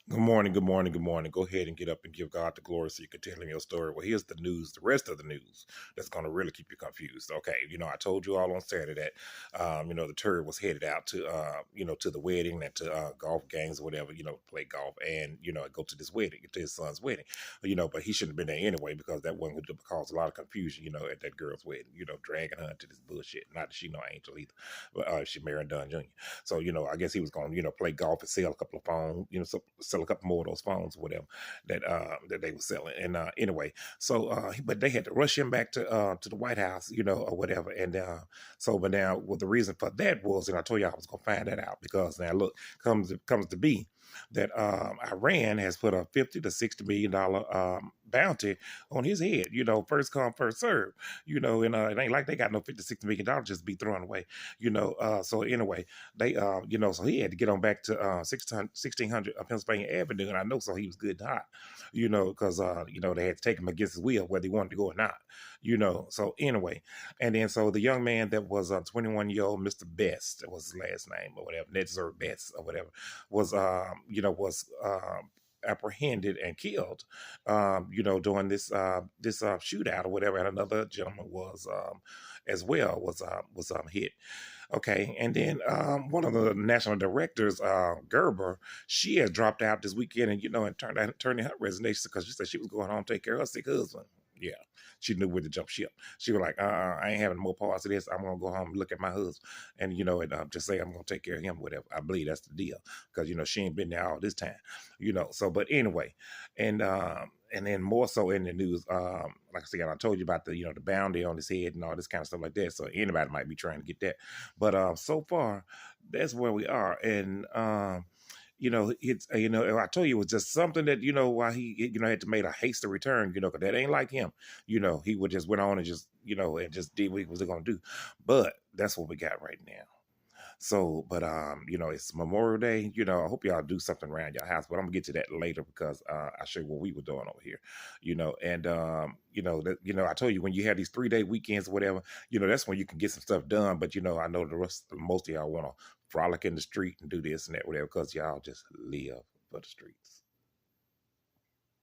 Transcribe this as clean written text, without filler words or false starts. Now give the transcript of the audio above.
Good morning, good morning, good morning. Go ahead and get up and give God the glory so you can tell him your story. Well, here's the news, the rest of the news that's going to really keep you confused. Okay, I told you all on Saturday that, the turd was headed out to, to the wedding and to golf games or whatever, play golf and, go to this wedding, to his son's wedding, but he shouldn't have been there anyway because that one would cause a lot of confusion, at that girl's wedding, dragging her into this bullshit. Not that she know Angel either, but she married Don Jr. So, I guess he was going to, play golf and sell a couple of phones, sell a couple more of those phones or whatever that they were selling. And anyway, so but they had to rush him back to the White House, or whatever. And but now, well, the reason for that was, and I told you I was gonna find that out because now look, comes to be that Iran has put a 50 to $60 million bounty on his head. First come, first serve. And it ain't like they got no $50 to $60 just be thrown away. So anyway, they so he had to get on back to 1600 Pennsylvania Avenue, and I know so he was good and hot, because they had to take him against his will whether he wanted to go or not, So anyway, and then so the young man that was 21-year-old Mr. Best, that was his last name or whatever, Netzer Best or whatever, was apprehended and killed, during this shootout or whatever, and another gentleman was as well was hit. Okay, and then one of the national directors, Gerber, she had dropped out this weekend, and and turned in her resignation because she said she was going home to take care of her sick husband. Yeah, she knew where to jump ship. She was like, I ain't having more parts of this. I'm gonna go home and look at my husband, and and just say I'm gonna take care of him, whatever. I believe that's the deal because she ain't been there all this time, So, but anyway, and then more so in the news, like I said, I told you about the bounty on his head and all this kind of stuff like that. So anybody might be trying to get that, but so far that's where we are, and it's I told you it was just something that why he had to make a hasty return, because that ain't like him, he would just went on and just and just did what he was going to do, but that's what we got right now. So, but it's Memorial Day. I hope y'all do something around your house, but I'm gonna get to that later because I show you what we were doing over here. And I told you when you have these 3-day weekends or whatever, that's when you can get some stuff done. But I know most of y'all want to frolic in the street and do this and that, whatever, because y'all just live for the streets.